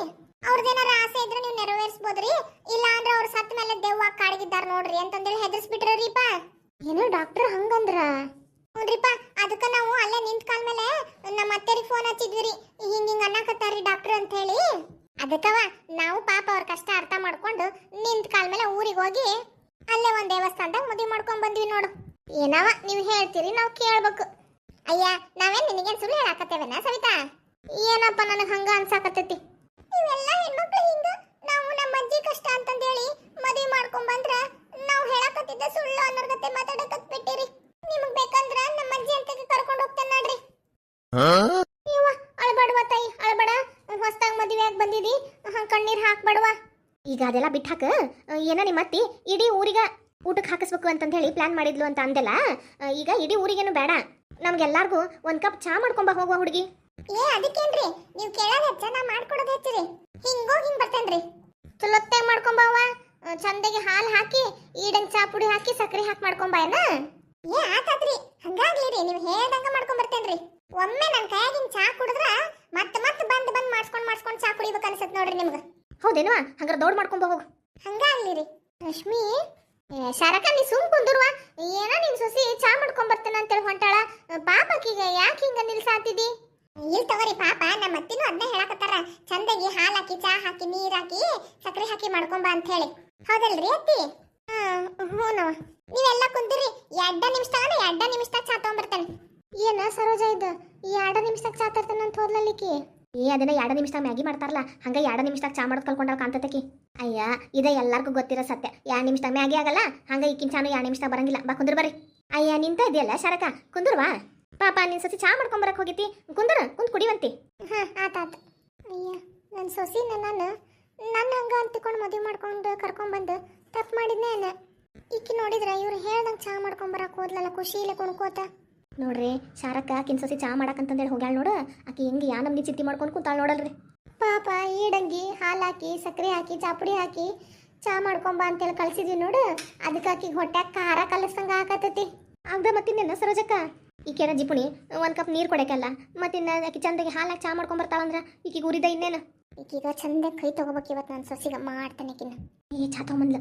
ಅವ್ರದೇನಾರ ಆಸೆ ಇದ್ರೆ ನೀವು ನೆರವೇರಿಸ್ಬೋದ್ರಿ, ಇಲ್ಲ ಅಂದ್ರೆ ಅವ್ರ ಸತ್ ಮೇಲೆ ದೆವ್ವ ಕಾಡಿಗಿದ್ದಾರ ನೋಡ್ರಿ ಅಂತಂದೇಳಿ ಹೆದರ್ಸ್ಬಿಟ್ರಿಪ್ಪ. ಏನು ಡಾಕ್ಟರ್ ಹಂಗಂದ್ರ? ಹ್ಞೂನ್ರಿಪ್ಪ ಅದಕ್ಕೆ ನಾವು ಅಲ್ಲೇ ನಿಂತ ಕಾಲ ಮೇಲೆ ನಮ್ಮ ಅತ್ತೆರಿಗೆ ಫೋನ್ ಹಚ್ಚಿದ್ವಿ ರೀ ಹಿಂಗ ಅನ್ನಕತ್ತಾರಿ ಡಾಕ್ಟರ್ ಅಂತ ಹೇಳಿ. ಅದಕ್ಕವ ನಾವು ಪಾಪ ಅವ್ರ ಕಷ್ಟ ಅರ್ಥ ಮಾಡ್ಕೊಂಡು ನಿಂತ ಕಾಲ ಮೇಲೆ ಊರಿಗೆ ಹೋಗಿ ಅಲ್ಲೇ ಒಂದ್ ದೇವಸ್ಥಾನದಾಗ ಮದುವೆ ಮಾಡ್ಕೊಂಡ್ ಬಂದ್ವಿ ನೋಡು. ಏನವ ನೀವು ಹೇಳ್ತೀರಿ ನಾವು ಕೇಳ್ಬೇಕು. ಅಯ್ಯ ನಾವೇನ್ ನಿನಗೇನ್ ಸುಳ್ಳು ಹೇಳಾಕತ್ತೇವೇನ ಸವಿತಾ? ಏನಪ್ಪ ನನಗೆ ಹಂಗ ಅನ್ಸಾಕತ್ತೈತಿ. ನೀವೆಲ್ಲ ಹೆಣ್ಮಕ್ಳು ಹಿಂಗ ನಾವು ನಮ್ಮ ಅಜ್ಜಿ ಕಷ್ಟ ಅಂತಂದೇಳಿ ಮದುವೆ ಮಾಡ್ಕೊಂಡ್ ಬಂದ್ರ ನಾವು ಹೇಳಕತ್ತಿದ್ದ ಸುಳ್ಳು ಅನ್ನೋರ್ಗತೆ ಮಾತಾಡಕತ್ ಬಿಟ್ಟಿರಿ. ನಿಮಗ್ ಬೇಕಂದ್ರ ನಮ್ಮ ಅಜ್ಜಿ ಅಂತ ಕರ್ಕೊಂಡು ಹೋಗ್ತೇನೆ ನೋಡ್ರಿ. ನೀವ ಅಳಬಡವ ತಾಯಿ ಅಳಬಡ, ಹೊಸ್ತಾಗ ಮದುವೆ ಆಗಿ ಬಂದಿದಿ, ಕಣ್ಣೀರ್ ಹಾಕ್ಬಡವ. ಈಗ ಅದೆಲ್ಲ ಬಿಟ್ಟು ಹಾಕ. ಏನ ನಿಮ್ಮ ಅತ್ತಿ ಇಡೀ ಊರಿಗ ಊಟಕ್ಕೆ ಹಾಕಿಸ್ಬೇಕು ಅಂತಂತ ಹೇಳಿ ಪ್ಲಾನ್ ಮಾಡಿದ್ಲು ಅಂತ ಅಂದೆಲ್ಲ, ಈಗ ಇಡೀ ಊರಿಗೇನು ಬೇಡ, ನಮ್ಗೆಲ್ಲಾರ್ಗೂ ಒಂದ್ ಕಪ್ ಚಾ ಮಾಡ್ಕೊಂಬ ಹೋಗುವ ಹುಡುಗಿ. ಏ ಅದಕ್ಕೇನ್ರಿ ನೀವು ಕೇಳೋದು ಹೆಚ್ಚ, ನಾ ಮಾಡ್ಕೊಡೋದು ಹೆಚ್ಚರಿ. ಹಿಂಗ್ ಬರ್ತೇನ್ರಿ. ಚಲೋತ್ತಾಗ ಮಾಡ್ಕೊಂಬವ್ವ, ಚಂದಗೆ ಹಾಲು ಹಾಕಿ ಈಡಂಗ್ ಚಾ ಪುಡಿ ಹಾಕಿ ಸಕ್ಕರೆ ಹಾಕಿ ಮಾಡ್ಕೊಂಬ ಏನ? ಏ ಆತಾದ್ರಿ, ಹಂಗಾಗ್ಲಿರಿ, ನೀವು ಹೇಳ್ದಂಗ ಮಾಡ್ಕೊಂಡ್ ಬರ್ತೇನ್ರಿ. ಒಮ್ಮೆ ನನ್ನ ಕೈಯಾಗಿನ ಚಾ ಕುಡಿದ್ರ ಮತ್ತೆ ಬಂದ್ ಮಾಡ್ಸ್ಕೊಂಡ್ ಚಾ ಕುಡಿಬೇಕು ಅನ್ಸತ್ ನೋಡ್ರಿ ನಿಮ್ಗೆ. ಹೌದೇನವಾ? ಹಂಗಾರ ದೌಡ್ ಮಾಡ್ಕೊಂಬ ಹೋಗು. ಹಂಗಾಗ್ಲಿರಿ. ರಶ್ಮಿ ಶರಕ ನೀ ಸುಮ್ ಕುಂದುರ್ವ, ಏನ ನಿನ್ ಸೊಸಿ ಚಾ ಮಾಡ್ಕೊಂಡ್ ಬರ್ತೇನೆ ಅಂತೇಳಿ ಹೊಂಟಾಳ. ಪಾಪಕೀಗ ಯಾಕೆ ಹಿಂಗ ನಿಲ್ಸಾತಿದಿ? ಇಲ್ ತಗೋರಿ ಪಾಪ, ನಮ್ಮ ಅತ್ತಿನೂ ಅದನ್ನ ಹೇಳಕತ್ತಾರ, ಚಂದಗಿ ಹಾಲು ಹಾಕಿ ಚಾ ಹಾಕಿ ನೀರ್ ಹಾಕಿ ಸಕ್ಕರೆ ಹಾಕಿ ಮಾಡ್ಕೊಂಬ ಅಂತ ಹೇಳಿ. ಹೌದಲ್ರಿ ಅತ್ತಿ? ಹ್ಞೂನವ. ನೀವೆಲ್ಲ ಕುಂತಿರಿ, 2 ನಿಮಿಷದಾಗ ಚಾ ತಗೊಂಡ್ಬರ್ತೇನೆ. ಏನ ಸರೋಜ ಇದು 2 ನಿಮಿಷದಾಗ ಚಾ ತರ್ತೇನೆ ಅಂತ ಹೋದ್ಲಲ್ಲಿಕಿ? ಏ ಅದನ್ನ 2 ನಿಮಿಷದಾಗ ಮ್ಯಾಗಿ ಮಾಡ್ತಾರಲ್ಲ, ಹಂಗ 2 ನಿಮಿಷದಾಗ ಚಾ ಮಾಡೋದ್ ಕಲ್ಕೊಂಡಾಳ ಕಾಂತತಕಿ. ಅಯ್ಯ ಇದ ಎಲ್ಲಾರ್ಗೂ ಗೊತ್ತಿರೋ ಸತ್ಯ. 2 ನಿಮಿಷದಾಗ ಮ್ಯಾಗಿ ಆಗಲ್ಲ, ಹಂಗ ಈಕಿನ ಚಾನು 2 ನಿಮಿಷದಾಗ ಬರಂಗಿಲ್ಲ. ಬಾ ಕುಂದ್ರ ಬರ್ರಿ. ಅಯ್ಯ ನಿಂತ ಇದೆಯಲ್ಲ ಶರಕ, ಕುಂದ್ರವಾ ಪಾಪ, ನಿನ್ ಸೊಸಿ ಚಾ ಮಾಡ್ಕೊಂಬರಕ್ ಹೋಗಿತಿ, ಕುಂತ್ ಕುಡಿವಂತಿ. ಆತಾತ. ಅಯ್ಯ ನನ್ನ ಸೊಸಿನ ನನ್ನ ಹಂಗ ಅಂತಿಕೊಂಡು ಮದುವೆ ಮಾಡ್ಕೊಂಡು ಕರ್ಕೊಂಡ್ಬಂದು ತಪ್ಪು ಮಾಡಿದ್ನೇನ. ಈಕಿ ನೋಡಿದ್ರ ಇವ್ರು ಹೇಳ್ದಂಗೆ ಚಾ ಮಾಡ್ಕೊಂಬರಕ್ ಹೋದ್ಲಲ್ಲ, ಖುಷಿ ಇಲ್ಲ ಕುಣ್ಕೋತ. ನೋಡ್ರಿ ಶಾರಕ್ಕ ಆಕಿನ ಸೊಸಿ ಚಾ ಮಾಡಕಂತಂದೇಳಿ ಹೋಗ್ಯಾಳ ನೋಡು, ಆಕಿ ಹೆಂಗೆ ಯಾ ನಮ್ಗೆ ಚಿತ್ತಿ ಮಾಡ್ಕೊಂಡು ಕುಂತಾಳ ನೋಡಲ್ರಿ. ಪಾಪ ಈಡಂಗಿ ಹಾಲು ಹಾಕಿ ಸಕ್ಕರೆ ಹಾಕಿ ಚಾಪುಡಿ ಹಾಕಿ ಚಾ ಮಾಡ್ಕೊಂಬ ಅಂತೇಳಿ ಕಳ್ಸಿದ್ವಿ ನೋಡು, ಅದಕ್ಕೆ ಆಕಿಗೆ ಹೊಟ್ಯಾಗ ಖಾರ ಕಲಸಂಗ ಹಾಕತೈತಿ. ಆಗ್ದ ಮತ್ತಿನ್ನೇನ ಸರೋಜಕ್ಕ ಈಕೆನ ಜಿಪುಣಿ 1 ಕಪ್ ನೀರು ಕೊಡಕಲ್ಲ, ಮತ್ತಿನ್ನ ಆಕಿ ಚಂದಗೆ ಹಾಲು ಹಾಕಿ ಚಾ ಮಾಡ್ಕೊಂಬರ್ತಾಳಂದ್ರ ಈಕಿಗೆ ಉರಿದ ಇನ್ನೇನು. ಈಕೀಗ ಚಂದ ಕೈ ತಗೋಬೇಕು ಇವತ್ತು ನನ್ನ ಸೊಸಿಗೆ ಮಾಡ್ತಾನೆ ಕಿನ್ನ. ಈ ಚಾ ತಗೊಂಬಂದ್ಲು.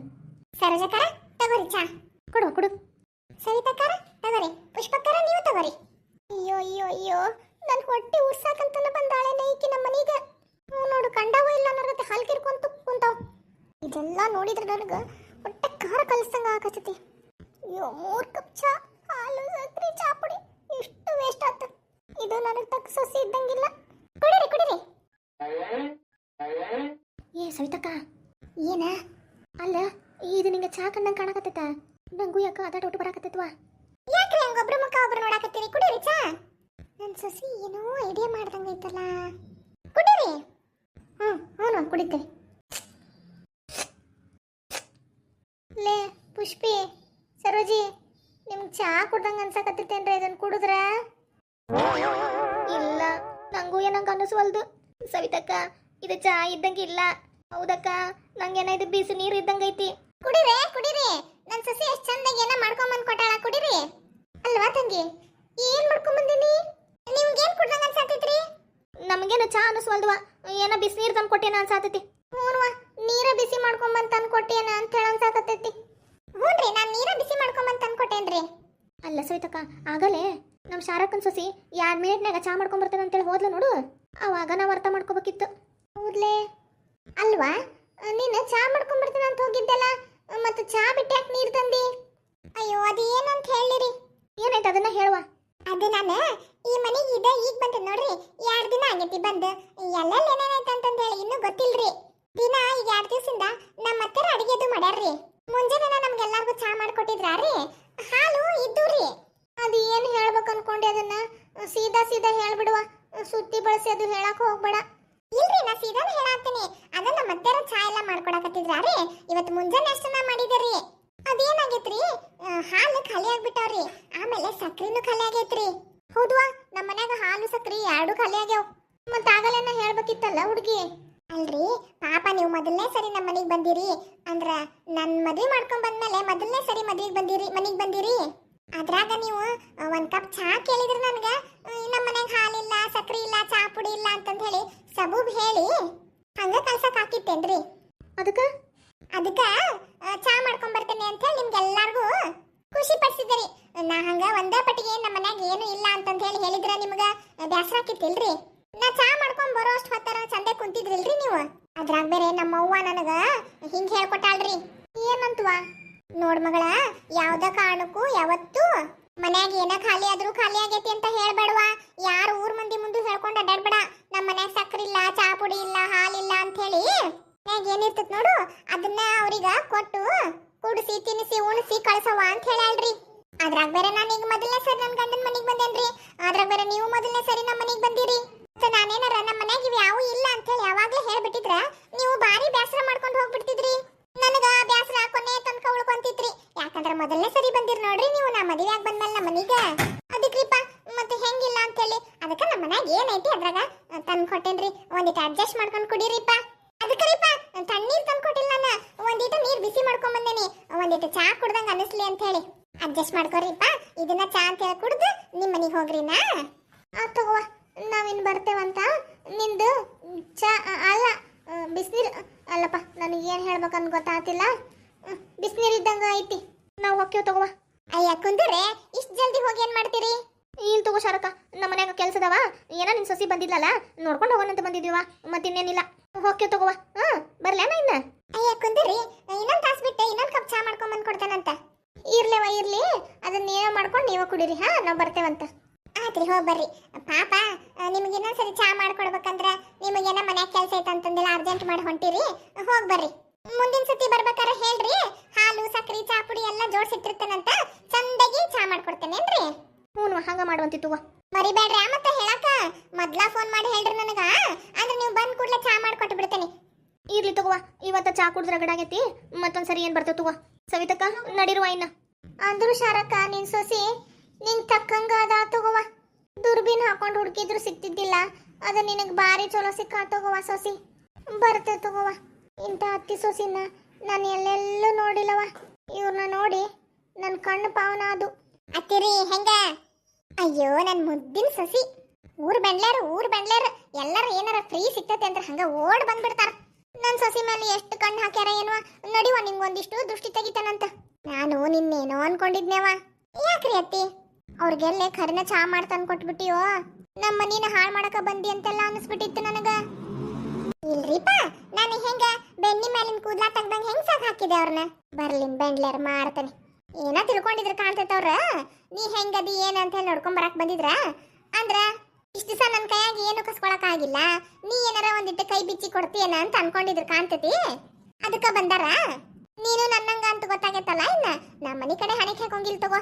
ಸರೋಜಕ್ಕ ತಗೋರಿ ಚಾ. ಕೊಡು. ಸವಿತಕ್ಕ ತಗೋರಿ. ಪುಷ್ಪಕ್ಕರ ನೀವು ತಗೋರಿ. ಅಯ್ಯೋ ನನ್ನ ಹೊಟ್ಟೆ ಉರ್ಸಾಕಂತನ ಬಂದಾಳೆನ ಈಕಿ ನಮ್ಮ ಮನೀಗ. ನೋಡು ಕಂಡಾವೋ ಇಲ್ಲ ಅನ್ನೋರ್ಗತೆ ಹಾಲು ಕಿರ್ಕೊಂತ ಕುಂತಾವ್. ಇದೆಲ್ಲ ನೋಡಿದ್ರೆ ನನಗೆ ಹೊಟ್ಟೆ ಖಾರ ಕಲಿಸ್ದಂಗ ಆಗತೈತಿ. ಅಯ್ಯೋ 3 ಕಪ್ ಚಾ, ಹಾಲು ಸಕ್ಕರೆ ಚಾ ಪುಡಿ ಎಷ್ಟು ವೇಸ್ಟ್ ಆತ. ಇದು ನನಗೆ ತಕ್ಕ ಸೊಸಿ ಇದ್ದಂಗಿಲ್ಲ. ಕುಡಿರಿ. ಏ ಸವಿತಕ್ಕ ಏನ ಅಲ್ಲ ಇದು ನಿಂಗೆ ಚಾ ಕಂಡಂಗೆ ಕಾಣಕತ್ತೈತ? ನಂಗೂ ಯಾಕ ಅದಾಟ ಊಟ ಬರಾಕತ್ತೈತ್ವಾ? ಯಾಕ್ರಿ ಹಂಗೊಬ್ರು ಮುಖ ಒಬ್ರು ನೋಡಾಕತ್ತೀರಿ? ಕುಡೀರಿ ಚಾ. ನನ್ನ ಸೊಸಿ ಏನೋ ಐಡಿಯಾ ಮಾಡ್ದಂಗ ಐತಲ್ಲ. ಕುಡೀರಿ. ಹ್ಞೂ ಕುಡಿತೇವೆ. ಲೇ ಪುಷ್ಪಿ ಸರೋಜಿ, ನಿಮ್ಗೆ ಚಾ ಕುಡ್ದಂಗ ಅನ್ಸಕತ್ತೈತೇನ್ರಿ? ಇದನ್ನ ಕುಡಿದ್ರ? ಇಲ್ಲ, ನಂಗೂ ಏನಂಗ ಅನಿಸ್ವಲ್ದು. ಸವಿತಕ್ಕ ಇದು ಚಾ ಇದ್ದಂಗೆ ಇಲ್ಲ. ಹೌದಕ್ಕ, ನಂಗೇನ ಇದು ಬಿಸಿ ನೀರು ಇದ್ದಂಗೈತಿ. ಕುಡಿರಿ. ನನ್ನ ಸೊಸಿ ಎಷ್ಟು ಚಂದಾಗಿ ಏನ ಮಾಡ್ಕೊಂಬಂದು ಕೊಟ್ಟಾಳ, ಕುಡಿರಿ. ಅಲ್ವಾ ತಂಗಿ? ಏನ್ ಮಾಡ್ಕೊಂಬಂದಿನಿ? ನಿಮ್ಗೇನ್ ಕುಡ್ದಂಗ ಅನ್ಸಾತೈತ್ರಿ? ನಮಗೇನು ಚಾ ಅನಿಸ್ವಲ್ದುವ, ಏನ ಬಿಸಿ ನೀರು ತಂದು ಕೊಟ್ಟೇನ ಅನ್ಸಾತೈತಿ. ಹ್ಞೂನ್ವಾ, ನೀರ ಬಿಸಿ ಮಾಡ್ಕೊಂಬಂದು ತಂದು ಕೊಟ್ಟೇನ ಅಂತ ಹೇಳಿ ಅನ್ಸಾಕತ್ತೈತಿ. ಹ್ಞೂನ್ರಿ, ನಾನು ನೀರ ಬಿಸಿ ಮಾಡ್ಕೊಂಬಂದು ತಂದು ಕೊಟ್ಟೇನ್ರಿ. ಅಲ್ಲ ಸವಿತಕ್ಕ, ಆಗಲೇ ನಮ್ಮ ಶಾರಕ್ಕನ್ ಸೊಸಿ 2 ಮಿನಿಟ್ನಾಗ ಚಾ ಮಾಡ್ಕೊಂಬರ್ತೇನೆ ಅಂತೇಳಿ ಹೋದ್ಲು ನೋಡು, ಅವಾಗ ನಾವು ಅರ್ಥ ಮಾಡ್ಕೋಬೇಕಿತ್ತು. ಹೌದ್ಲೇ ಅಲ್ವಾ? ನೀನು ಚಾ ಮಾಡ್ಕೊಂಬರ್ತೇನೆ ಅಂತ ಹೋಗಿದ್ದೆಲ್ಲ, ಮತ್ತು ಚಾ ಬಿಟ್ಟು ಯಾಕೆ ನೀರು ತಂದಿ? ಅಯ್ಯೋ ಅದು ಏನಂತ ಹೇಳಿರಿ. ಏನಾಯ್ತು ಅದನ್ನ ಹೇಳುವ. ಅದು ನಾನು ಈ ಮನೆಗೆ ಈಗ ಬಂದೆ ನೋಡ್ರಿ, 2 ದಿನ ಆಗೈತಿ ಬಂದು. ಎಲ್ಲೆಲ್ಲಿ ಏನೇನಾಯ್ತು ಅಂತಂದು ಹೇಳಿ ಇನ್ನೂ ಗೊತ್ತಿಲ್ರಿ. ದಿನ ಈಗ 2 ದಿವಸದಿಂದ ನಮ್ಮ ಅತ್ತೆರ ಅಡಿಗೆದು ಮಾಡ್ಯಾರ್ರಿ. ಮುಂಜಾನೆ ನಮ್ಗೆಲ್ಲರಿಗೂ ಚಾ ಮಾಡ್ಕೊಟ್ಟಿದ್ರಾರಿ, ಹಾಲು ಇದ್ದೂರಿ. ಅದು ಏನು ಹೇಳ್ಬೇಕು ಅನ್ಕೊಂಡೆ, ಅದನ್ನ ಸೀದಾ ಹೇಳ್ಬಿಡುವ, ಸುತ್ತಿ ಬಳಸಿ ಅದು ಹೇಳಕ್ ಹೋಗ್ಬೇಡ. ಇಲ್ರಿ, ನಾ ಸೀದಾನೇ ಹೇಳಾಕ್ತೀನಿ. ಅದ ನಮ್ಮ ಅತ್ತೆರ ಚಾ ಎಲ್ಲ ಮಾಡ್ಕೊಡಕತ್ತಿದ್ರಾರಿ, ಇವತ್ತು ಮುಂಜಾನೆ ಅಷ್ಟನ್ನ ಮಾಡಿದರಿ. ಅದೇನಾಗೈತ್ರಿ, ಹಾಲು ಖಾಲಿ ಆಗ್ಬಿಟ್ಟವ್ರಿ, ಆಮೇಲೆ ಸಕ್ರಿನೂ ಖಾಲಿ ಆಗೈತ್ರಿ. ಹೌದ್ವಾ, ನಮ್ಮ ಮನ್ಯಾಗ ಹಾಲು ಸಕ್ರಿ 2 ಖಾಲಿ ಆಗ್ಯಾವ. ಮತ್ತ ಆಗಲೇನ ಹೇಳ್ಬೇಕಿತ್ತಲ್ಲ ಹುಡುಗಿ. ಅಲ್ರಿ ಪಾಪ, ನೀವು ಮೊದಲನೇ ಸರಿ ನಮ್ಮ ಮನೆಗೆ ಬಂದಿರಿ ಅಂದ್ರ ನನ್ನ ಮದುವೆ ಮಾಡ್ಕೊಂಡ್ ಬಂದ್ಮೇಲೆ ಮೊದಲನೇ ಸರಿ ಮನೆಗೆ ಬಂದಿರಿ. ಅದ್ರಾಗ ನೀವು 1 ಕಪ್ ಚಾ ಕೇಳಿದ್ರಿ ನನಗೆ. ನಮ್ಮ ಮನೆಗೆ ಹಾಲಿಲ್ಲ, ಸಕ್ರಿ ಇಲ್ಲ, ಚಾ ಪುಡಿ ಇಲ್ಲ ಅಂತಂದು ಹೇಳಿ ಸಬೂಬ್ ಹೇಳಿ ಹಂಗ ಕಲ್ಸಕ್ ಹಾಕಿತ್ತೇನ್ರಿ. ಅದಕ್ಕ ಚಾ ಮಾಡ್ಕೊಂಡ್ ಬರ್ತೇನೆ ಅಂತ ಹೇಳಿ ನಿಮ್ಗೆಲ್ಲಾರ್ಗೂ ಖುಷಿ ಪಡಿಸಿದ್ರಿ. ನಾ ಹಂಗ ಒಂದೇ ಪಟ್ಟಿಗೆ ನಮ್ಮ ಮನ್ಯಾಗ ಏನು ಇಲ್ಲ ಅಂತಂತ ಹೇಳಿ ಹೇಳಿದ್ರ ನಿಮ್ಗ ಬ್ಯಾಸರ ಆಕಿತ್ತಿಲ್ರಿ ನಾ ಚಾ ಮಾಡ್ಕೊಂಡ್ ಬರೋ ಅಷ್ಟ್ ಹೊತ್ತರ ಚಂದೆ ಕುಂತಿದ್ರಿಲ್ರಿ ನೀವು ಅದ್ರಾಗ ಬೇರೆ ನಮ್ಮ ಅವ್ವ ನನಗ ಹಿಂಗ್ ಹೇಳ್ಕೊಟ್ಟಾಳ್ರಿ ಏನಂತವಾ ನೋಡ್ ಮಗಳ ಯಾವ್ದ ಕಾರಣಕ್ಕೂ ಯಾವತ್ತು ಮನ್ಯಾಗ ಏನ ಖಾಲಿ ಆದ್ರೂ ಖಾಲಿ ಆಗೈತಿ ಅಂತ ಹೇಳ್ಬೇಡವ ಯಾರು ಊರ್ ಮಂದಿ ಮುಂದೆ ಹೇಳ್ಕೊಂಡ್ ಅಡ್ಡಾಡ್ಬೇಡ ನಮ್ಮ ಮನ್ಯಾಗ ಸಕ್ಕರೆ ಇಲ್ಲ ಚಾ ಪುಡಿ ಇಲ್ಲ ಹಾಲಿಲ್ಲ ಅಂತ ಹೇಳಿ ಮನ್ಯಾಗ ಏನಿರ್ತತ್ ನೋಡು ಅದನ್ನ ಅವ್ರಿಗ ಕೊಟ್ಟು ಕುಡಿಸಿ ತಿನ್ನಿಸಿ ಉಣಿಸಿ ಕಳ್ಸವ ಅಂತ ಹೇಳಲ್ರಿ ಅದ್ರಾಗ ಬೇರೆ ನಾನು ಈಗ ಮೊದಲನೇ ಸರಿ ನನ್ನ ಗಂಡನ ಮನೆಗೆ ಬಂದೇನ್ರಿ ಅದ್ರಾಗ ಬೇರೆ ನೀವು ಮೊದಲನೇ ಸರಿ ನಮ್ಮ ಮನೆಗೆ ಬಂದಿರಿ ಮತ್ತೆ ನಾನೇನಾರ ನಮ್ಮ ಮನ್ಯಾಗ ಇವ್ ಯಾವು ಇಲ್ಲ ಅಂತ ಹೇಳಿ ಯಾವಾಗ್ಲೇ ಹೇಳ್ಬಿಟ್ಟಿದ್ರ ನೀವು ಬಾರಿ ಬ್ಯಾಸರ ಮಾಡ್ಕೊಂಡು ಹೋಗ್ಬಿಡ್ತಿದ್ರಿ ನನಗ ಬ್ಯಾಸರ ಕೊನೆ ತನಕ ಉಳ್ಕೊಂತಿದ್ರಿ ಯಾಕಂದ್ರ ಮೊದಲನೇ ಸರಿ ಬಂದಿರ್ ನೋಡ್ರಿ ನೀವು ನಾ ಮದುವೆ ಆಗಿ ಬಂದ್ಮೇಲೆ ನಮ್ಮ ಮನೆಗೆ ಅದಕ್ರಿಪ್ಪ ಮತ್ತೆ ಹೆಂಗಿಲ್ಲ ಅಂತ ಹೇಳಿ ಅದಕ್ಕೆ ನಮ್ಮ ಮನ್ಯಾಗ ಏನೈತಿ ಅದ್ರಾಗ ತಂದು ಕೊಟ್ಟೇನ್ರಿ ಒಂದಿಟ್ಟು ಅಡ್ಜಸ್ಟ್ ಮಾಡ್ಕೊಂಡು ಕುಡೀರಿಪ್ಪ ಅದಕ್ಕರಿಪ್ಪ ತಣ್ಣೀರ್ ತಂದು ಕೊಟ್ಟಿಲ್ಲ ನಾನು ಒಂದಿಟ್ಟು ನೀರ್ ಬಿಸಿ ಮಾಡ್ಕೊಂಡ್ ಬಂದೇನಿ ಒಂದಿಟ್ಟು ಚಾ ಕುಡ್ದಂಗ ಅನಿಸ್ಲಿ ಅಂತ ಹೇಳಿ ಅಡ್ಜಸ್ಟ್ ಮಾಡ್ಕೊರಿಪ್ಪ ಇದನ್ನ ಚಾ ಅಂತ ಹೇಳಿ ಕುಡ್ದು ನಿಮ್ಮ ಮನೆಗೆ ಹೋಗ್ರಿನಾ ತಗೋ ನಾವಿನ್ ಬರ್ತೇವಂತ ನಿಂದು ಚಾ ಅಲ್ಲ ಬಿಸಿನೀರು ಅಲ್ಲಪ್ಪ ನನಗೆ ಏನು ಹೇಳ್ಬೇಕಂತ ಗೊತ್ತಾಗ್ತಿಲ್ಲ ಬಿಸಿನೀರು ಇದ್ದಂಗ ಐತಿ ನಾವು ಹೋಗ್ತೀವಿ ತಗೋ ಅಯ್ಯ ಕುಂದ್ರೆ ಇಷ್ಟು ಜಲ್ದಿ ಹೋಗಿ ಏನು ಮಾಡ್ತೀರಿ ಇಲ್ಲಿ ತಗೋ ಶಾರಕ ನಮ್ಮ ಮನ್ಯಾಗ ಕೆಲಸದವ ಏನೋ ನಿನ್ನ ಸೊಸಿ ಬಂದಿದ್ಲಲ್ಲ ನೋಡ್ಕೊಂಡು ಹೋಗೋಣಂತ ಬಂದಿದ್ದೀವ ಮತ್ತಿನ್ನೇನಿಲ್ಲ ಹೋಗ್ತೀವಿ ತಗೋವ ಬರ್ಲೇನ ಇನ್ನ ಅಯ್ಯ ಕುಂದ್ರಿ ಇನ್ನೊಂದು ತಾಸು ಬಿಟ್ಟು ಇನ್ನೊಂದು ಕಪ್ ಚಾ ಮಾಡ್ಕೊಂಡ್ ಬಂದು ಕೊಡ್ತೇನಂತ ಇರ್ಲೇವ ಇರ್ಲಿ ಅದನ್ನ ಏನೋ ಮಾಡ್ಕೊಂಡು ನೀವು ಕುಡೀರಿ ಹಾ ನಾವು ಬರ್ತೇವಂತ ಆತ್ರಿ ಹೋಗಿ ಬರ್ರಿ ಪಾಪ ನಿಮ್ಗೆ ಇನ್ನೊಂದ್ಸರಿ ಚಾ ಮಾಡ್ಕೊಡ್ಬೇಕಂದ್ರ ನಿಮಗೇನ ಮನ್ಯಾಗ ಕೆಲಸ ಐತೆ ಅಂತಂದೆಲ್ಲ ಅರ್ಜೆಂಟ್ ಮಾಡಿ ಹೊಂಟಿರಿ ಹೋಗಿ ಬರ್ರಿ ಮುಂದಿನ ಸತಿ ಬರ್ಬೇಕಾರೆ ಹೇಳ್ರಿ ಹಾಲು ಸಕ್ರಿ ಚಾ ಪುಡಿ ಎಲ್ಲ ಜೋಡಿಸಿಟ್ಟಿರ್ತೇನಂತ ಚಂದಾಗಿ ಚಾ ಮಾಡ್ಕೊಡ್ತೇನೇನ್ರಿ ಹ್ಞೂ ಹಂಗ ಮಾಡುವಂತಿತ್ತು ಮರಿಬೇಡ್ರಿ ಮತ್ತೆ ಹೇಳಕ ಮೊದ್ಲ ಫೋನ್ ಮಾಡಿ ಹೇಳ್ರಿ ನನಗ ಅಂದ್ರೆ ನೀವು ಬಂದ್ ಕೂಡ್ಲೆ ಚಾ ಮಾಡ್ಕೊಟ್ಟು ಬಿಡ್ತೇನೆ ಇರ್ಲಿ ತಗೋವ ಇವತ್ತ ಚಾ ಕುಡಿದ್ರೆ ಗಡಾಗೈತಿ ಮತ್ತೊಂದ್ಸರಿ ಏನ್ ಬರ್ತೇವೆ ತಗೋ ಸವಿತಕ್ಕ ನಡಿರುವ ಇನ್ನ ಅಂದ್ರು ಶಾರಕ್ಕ ನಿನ್ ಸೊಸಿ ನಿಂಗ್ ತಕ್ಕಂಗ ಅದ ತಗೋವ ದುರ್ಬೀನ್ ಹಾಕೊಂಡು ಹುಡುಕಿದ್ರು ಸಿಕ್ತಿದ್ದಿಲ್ಲ ಅದ ನಿನಗ್ ಬಾರಿ ಚಲೋ ಸಿಕ್ಕ ತಗೋವ ಸೊಸಿ ಬರ್ತೇವೆ ತಗೋವ ಇಂಥ ಅತ್ತಿ ಸೊಸಿನ ನಾನು ಎಲ್ಲೆಲ್ಲೂ ನೋಡಿಲ್ಲವ ಇವ್ರನ್ನ ನೋಡಿ ನನ್ನ ಕಣ್ಣು ಪಾವನ ಅದು ಅತ್ತಿರಿ ಹೆಂಗ ಅಯ್ಯೋ ನನ್ನ ಮುದ್ದಿನ ಸಸಿ ಊರ್ ಬೆಂಡ್ಲಾರ ಎಲ್ಲಾರ ಏನಾರ ಫ್ರೀ ಸಿಕ್ತತೆ ಅಂದ್ರೆ ಹಂಗ ಓಡ್ ಬಂದ್ಬಿಡ್ತಾರ ನನ್ನ ಸಸಿ ಮೇಲೆ ಎಷ್ಟು ಕಣ್ಣು ಹಾಕ್ಯಾರ ಏನವ ನಡಿವ ನಿಂಗೊಂದಿಷ್ಟು ದೃಷ್ಟಿ ತೆಗಿತಾನಂತ ನಾನು ನಿನ್ನೇನೋ ಅನ್ಕೊಂಡಿದ್ನೇವ ಯಾಕ್ರಿ ಅತ್ತಿ ಅವ್ರಿಗೆಲ್ಲೇ ಖರಿನ ಚಾ ಮಾಡ್ತಾನ್ ಕೊಟ್ಬಿಟ್ಟಿಯೋ ನಮ್ಮ ಮನಿನ ಹಾಳು ಮಾಡಕ ಬಂದಿ ಅಂತೆಲ್ಲ ಅನಿಸ್ಬಿಟ್ಟಿತ್ತು ನನಗ ಇಲ್ರಿಪ್ಪ ನಾನು ಹೆಂಗ ಬೆನ್ನಿ ಮೇಲಿನ ಕೂದ್ಲಾ ತೆಗ್ದಂಗ ಹೆಂಗ್ ಸಾಕ್ ಹಾಕಿದೆ ಅವ್ರನ್ನ ಬರ್ಲಿನ್ ಬೆಂಡ್ಲಾರ ಮಾಡ್ತಾನೆ ಏನ ತಿಳ್ಕೊಂಡಿದ್ರ ಕಾಣ್ತೈತವ್ರ ನೀ ಹೆಂಗದಿ ಏನಂತ ಹೇಳಿ ನೋಡ್ಕೊಂಡ್ ಬರಕ್ ಬಂದಿದ್ರ ಅಂದ್ರ ಇಷ್ಟ ದಿವಸ ನನ್ನ ಕೈಯಾಗ ಏನು ಕಸ್ಕೊಳಕ್ ಆಗಿಲ್ಲ ನೀ ಏನಾರ ಒಂದಿಟ್ಟು ಕೈ ಬಿಚ್ಚಿ ಕೊಡ್ತೀಯನ ಅಂತ ಅನ್ಕೊಂಡಿದ್ರ ಕಾಣ್ತತಿ ಅದಕ್ಕ ಬಂದಾರ ನೀನು ನನ್ನಂಗ ಅಂತ ಗೊತ್ತಾಗೈತಲ್ಲ ಇನ್ನ ನಮ್ಮ ಮನಿ ಕಡೆ ಹಣಿಕೆ ಹಾಕೊಂಗಿಲ್ ತಗೋ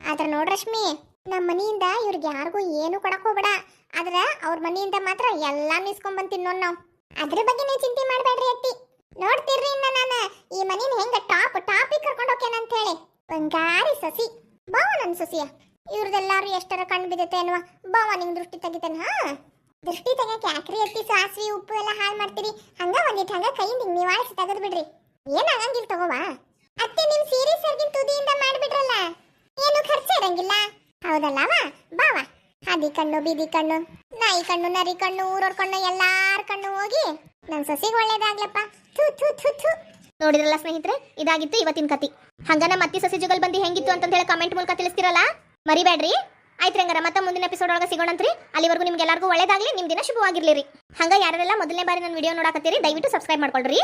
ಆದ್ರ ನೋಡ್ ರಶ್ಮಿ ನಮ್ಮ ಮನಿಯಿಂದ ಇವ್ರಿಗೆ ಯಾರಿಗೂ ಏನು ಕೊಡಕ್ ಹೋಗ್ಬೇಡ ಆದ್ರ ಅವ್ರ ಮನಿಯಿಂದ ಮಾತ್ರ ಎಲ್ಲಾ ನಿಸ್ಕೊಂಡ್ ಬಂದ್ ತಿನ್ನೋನ್ ನಾವ್ ಅದ್ರ ಬಗ್ಗೆ ನೀವು ಚಿಂತೆ ಮಾಡ್ಬೇಡ್ರಿ ಅತ್ತಿ ನೋಡ್ತಿರ್ರಿ ಇನ್ನ ನಾನು ಈ ಮನಿನ ಹೆಂಗ ಟಾಪಿಗೆ ಕರ್ಕೊಂಡು ಹೋಗ್ಯಾನಂತ ಹೇಳಿ ಬಂಗಾರಿ ಸಸಿ ಬಾವ ನನ್ ಸಸಿಯ ಇವ್ರದೆಲ್ಲಾರು ಎಷ್ಟರ ಕಣ್ಣು ಬಿದ್ದತೆ ಅನ್ನುವ ಬಾವ ನಿಂಗ್ ದೃಷ್ಟಿ ತೆಗಿತಾನ ಹಾ ದೃಷ್ಟಿ ತೆಗಿಯಕ್ಕೆ ಯಾಕ್ರಿ ಅತ್ತಿ ಸಾಸ್ವಿ ಉಪ್ಪು ಎಲ್ಲ ಹಾಳು ಮಾಡ್ತೀರಿ ಹಂಗ ಒಂದಿಟ್ಟು ಹಂಗ ಕೈಯಿಂದ ಹಿಂಗ್ ನಿವಾಳಿಸಿ ತೆಗೆದು ಬಿಡ್ರಿ ಏನಾಗಂಗಿಲ್ಲ ತಗೋವಾ ಅತ್ತೆ ನಿಮ್ ಸೀರೆ ಸರ್ಗಿನ ತುದಿಯಿಂದ ಮಾಡ್ಬಿಡ್ರಲ್ಲ ಏನು ಖರ್ಚು ಇರಂಗಿಲ್ಲ ಹೌದಲ್ಲವ ಬಾವ ಹದಿ ಕಣ್ಣು ಬೀದಿ ಕಣ್ಣು ನಾಯಿ ಕಣ್ಣು ನರಿ ಕಣ್ಣು ಊರವ್ರ ಕಣ್ಣು ಎಲ್ಲಾರ ಕಣ್ಣು ಹೋಗಿ ನನ್ ಸಸಿಗೆ ಒಳ್ಳೇದಾಗ್ಲಪ್ಪ ಥು ಥು ಥು ಥು ನೋಡಿದ್ರಲ್ಲ ಸ್ನೇಹಿತರೆ ಇದಾಗಿತ್ತು ಇವತ್ತಿನ ಕತಿ ಹಂಗ ನಮ್ಮ ಅತ್ತಿ ಸಸಿ ಜುಗಲ್ ಬಂದಿ ಹೆಂಗಿತ್ತು ಅಂತ ಹೇಳಿ ಕಮೆಂಟ್ ಮೂಲಕ ತಿಳಿಸ್ತಿರಲ್ಲ ಮರಿಬೇಡ್ರಿ ಆಯ್ತು ಹಂಗಾರ ಮತ್ತೆ ಮುಂದಿನ ಎಪಿಸೋಡ್ ಒಳಗೆ ಸಿಗೋಣಂತ್ರಿ ಅಲ್ಲಿವರೆಗೂ ನಿಮ್ಗೆಲ್ಲರಿಗೂ ಒಳ್ಳೇದಾಗ್ಲಿ ನಿಮ್ ದಿನ ಶುಭವಾಗಿರ್ಲಿ ಹಂಗ ಯಾರೆಲ್ಲ ಮೊದಲನೇ ಬಾರಿ ನನ್ನ ವಿಡಿಯೋ ನೋಡಕತ್ತೀರಿ ದಯವಿಟ್ಟು ಸಬ್ಸ್ಕ್ರೈಬ್ ಮಾಡ್ಕೊಳ್ರಿ